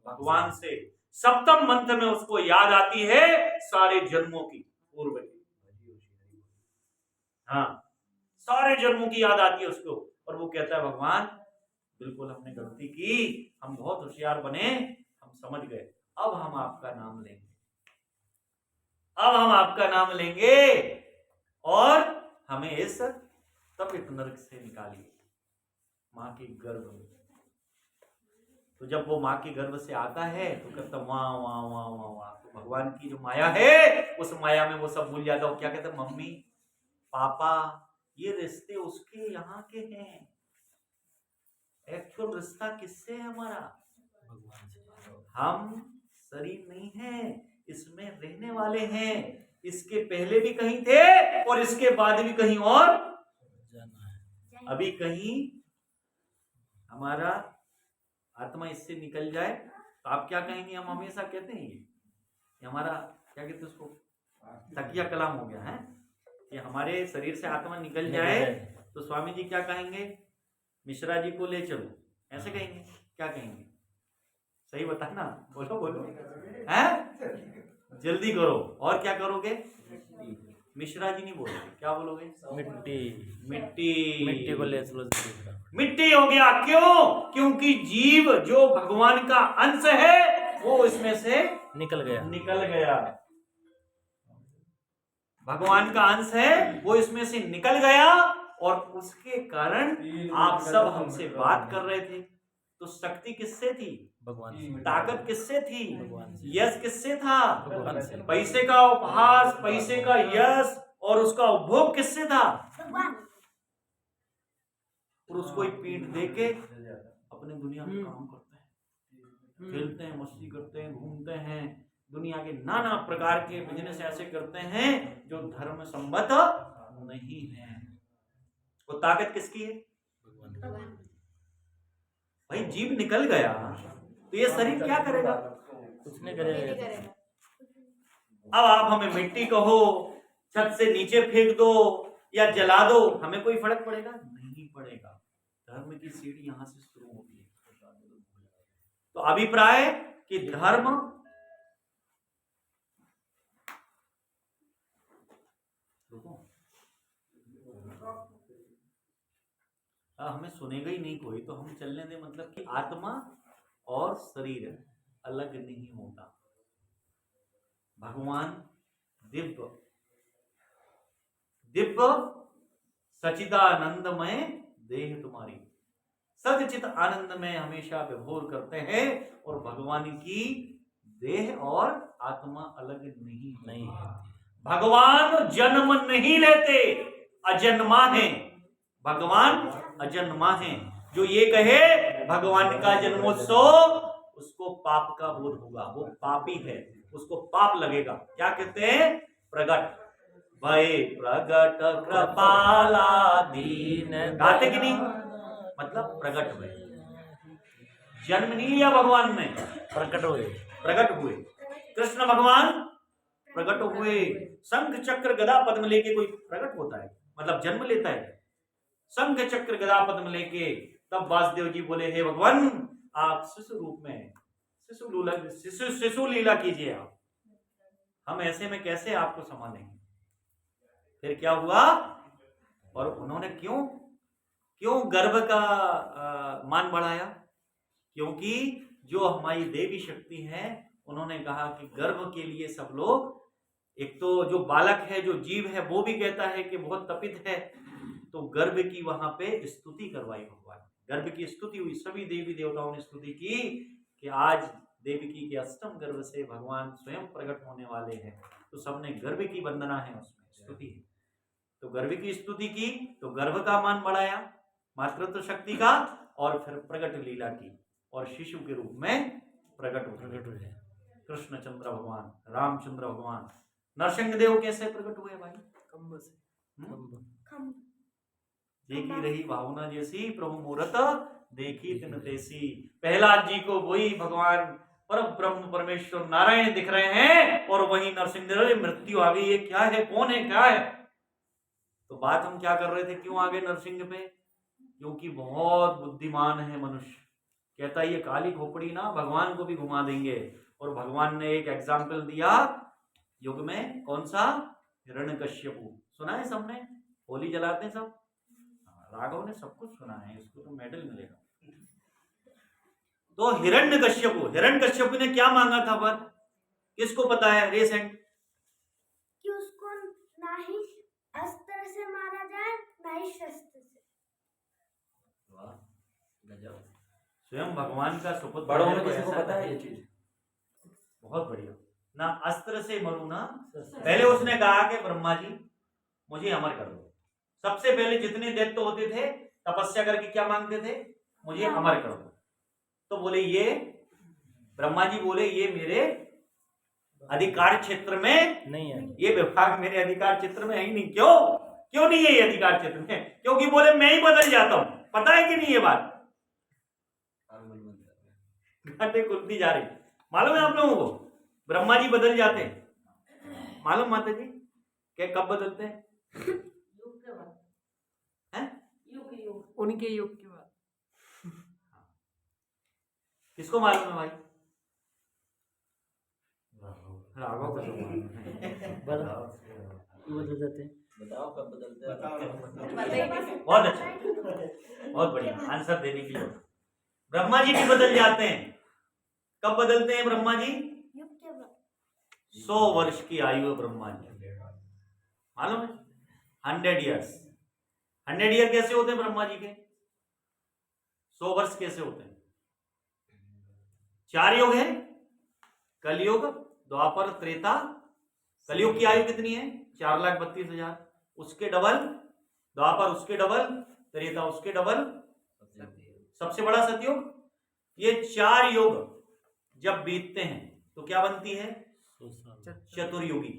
भगवान से सप्तम मंत्र में उसको याद आती है सारे जन्मों की पूर्व की। हाँ, सारे जन्मों की याद आती है उसको, और वो कहता है भगवान बिल्कुल हमने गलती की, हम बहुत होशियार बने, हम समझ गए, अब हम आपका नाम लेंगे, अब हम आपका नाम लेंगे और हमें इस तपित नरक से निकालिए मां के गर्भ में। तो जब वो मां के गर्भ से आता है तो कहता वाह वाह वाह वाह वाह, तो भगवान की जो माया है उस माया में वो सब भूल जाता है। क्या कहता है, मम्मी पापा ये रिश्ते उसके यहाँ के हैं, एक्चुअल रिश्ता किससे है हमारा, भगवान से। हम शरीर नहीं है, इसमें रहने वाले हैं, इसके पहले भी कहीं थे और इसके बाद भी कहीं और जाना है। अभी कहीं हमारा आत्मा इससे निकल जाए तो आप क्या कहेंगे, हम हमेशा कहते हैं ये हमारा क्या कहते हैं उसको, तकिया कलाम हो गया है कि हमारे शरीर से आत्मा निकल जाए तो स्वामी जी क्या कहेंगे, मिश्रा जी को ले चलो, ऐसे कहेंगे, क्या कहेंगे, सही बताना, बोलो बोलो, हैं जल्दी करो, और क्या करोगे, मिश्रा जी नहीं बोलोगे, क्या बोलोगे, मिट्टी मिट्टी मिट्टी को ले चलो, मिट्टी हो गया। क्यों, क्योंकि जीव जो भगवान का अंश है वो इसमें से निकल गया, भगवान का अंश है वो इसमें से निकल गया, और उसके कारण आप सब हमसे बात कर रहे थे। तो शक्ति किससे थी, भगवान से। ताकत किससे थी, भगवान से। यश किससे था, भगवान से। पैसे का उपहास, पैसे का यश और उसका उपभोग किससे था, भगवान। और उसको एक पीठ देके अपने दुनिया में काम करते हैं, खेलते हैं, मस्ती करते हैं, घूमते हैं, दुनिया के नाना प्रकार के बिजनेस ऐसे करते हैं जो धर्म संबद्ध नहीं है। वो ताकत किसकी है, भाई जीव निकल गया तो ये शरीर क्या करेगा, कुछ नहीं करेगा। अब आप हमें मिट्टी कहो, छत से नीचे फेंक दो या जला दो, हमें कोई फर्क पड़ेगा नहीं पड़ेगा। धर्म की सीढ़ी यहां से शुरू होती है। तो अभिप्राय कि धर्म हमें सुनेगा ही नहीं कोई, तो हम चलने दे, मतलब कि आत्मा और शरीर अलग नहीं होता। भगवान दिव्य दिव्य सचिदानंदमय देह तुम्हारी, सचित आनंद में हमेशा विभोर करते हैं, और भगवान की देह और आत्मा अलग नहीं है। भगवान जन्म नहीं लेते, अजन्मा है, भगवान अजन्मा है। जो ये कहे भगवान का जन्मोत्सव, उसको पाप का बोध होगा, वो पापी है, उसको पाप लगेगा। क्या कहते हैं, प्रगट भय प्रगट कृपाला दीन, गाते कि नहीं, मतलब प्रगट हुए, जन्म नहीं लिया भगवान ने, प्रकट हुए। कृष्ण भगवान प्रकट हुए। शंख चक्र गदा पद्म लेके कोई प्रकट होता है, मतलब जन्म लेता है, शंख चक्र गदा पद्म लेके। तब वासुदेव जी बोले, हे भगवान आप शिशु रूप में शिशु लीला कीजिए आप, हम ऐसे में कैसे आपको संभालेंगे। फिर क्या हुआ, और उन्होंने क्यों गर्भ का मान बढ़ाया, क्योंकि जो हमारी देवी शक्ति है उन्होंने कहा कि गर्भ के लिए सब लोग, एक तो जो बालक है, जो जीव है, वो भी कहता है कि बहुत तपित है, तो गर्भ की वहां पे स्तुति करवाई भगवान, गर्भ की स्तुति हुई। सभी देवी देवताओं ने स्तुति की कि आज देवकी के अष्टम गर्भ से भगवान स्वयं प्रकट होने वाले हैं, तो सबने गर्भ की वंदना है, उसमें स्तुति है। तो गर्भ की स्तुति की तो गर्भ का मान बढ़ाया, मातृत्व शक्ति का, और फिर प्रकट लीला की, और शिशु के रूप में प्रकट हुए कृष्ण चंद्र भगवान, रामचंद्र भगवान। नरसिंह देव कैसे प्रकट हुए भाई, कंब से। देखी रही भावना जैसी, प्रभु मूरत देखी तिन तैसी। प्रहलाद जी को वही भगवान पर ब्रह्म परमेश्वर नारायण दिख रहे हैं, और वही नरसिंह देव, मृत्यु आ गई, ये क्या है, कौन है, क्या है। तो बात हम क्या कर रहे थे, क्यों आगे नरसिंह पे, क्योंकि बहुत बुद्धिमान है मनुष्य, कहता है ये काली खोपड़ी ना भगवान को भी घुमा देंगे। और भगवान ने एक एग्जाम्पल दिया युग में, कौन सा? हिरण्यकश्यपु। सुना है सबने? होली जलाते हैं सब। राघव ने सब कुछ सुना है, इसको तो मेडल मिलेगा। तो हिरण्यकश्यपु ने क्या मांगा था वर? किसको पता है? रेसेंट कि उसको ना ही अस्त्र से मारा जाए ना ही शस्त्र से। वाह, गजब। स्वयं भगवान का सुपुत्र बड़ों में किसी को पता है ये चीज? बहुत बढ़िया। ना अस्त्र से मरू ना, पहले उसने कहा कि ब्रह्मा जी मुझे अमर कर दो। सबसे पहले जितने दैत्य होते थे तपस्या करके क्या मांगते थे? मुझे अमर कर दो। तो बोले ये, ब्रह्मा जी बोले ये मेरे अधिकार क्षेत्र में नहीं है, ये विभाग मेरे अधिकार क्षेत्र में है ही नहीं। क्यों नहीं है ये अधिकार क्षेत्र में? क्योंकि बोले मैं ही बदल जाता हूं। पता है कि नहीं ये बात? घाटे खुलती जा रही। मालूम है आप लोगों को? ब्रह्मा जी बदल जाते हैं, मालूम माता जी? क्या कब बदलते हैं? युग के बाद हैं? युग उनके युग के बाद। किसको मालूम है भाई? राघव को तो मालूम है। बदल जाते हैं। बताओ कब बदलते हैं? बहुत अच्छा, बहुत बढ़िया आंसर देने के लिए। ब्रह्मा जी भी बदल जाते हैं। कब बदलते हैं ब्रह्मा जी? युग के बाद 100 वर्ष की आयु है ब्रह्मा जी, मालूम है? 100 ईयर्स। 100 ईयर कैसे होते हैं ब्रह्मा जी के? 100 वर्ष कैसे होते हैं? 4 युग है, कलयुग, द्वापर, त्रेता। कलयुग की आयु कितनी है? 4,32,000। उसके डबल द्वापर, उसके डबल त्रेता, उसके डबल सबसे बड़ा सतयुग। ये 4 युग जब बीतते हैं तो क्या बनती है? चतुर्युगी।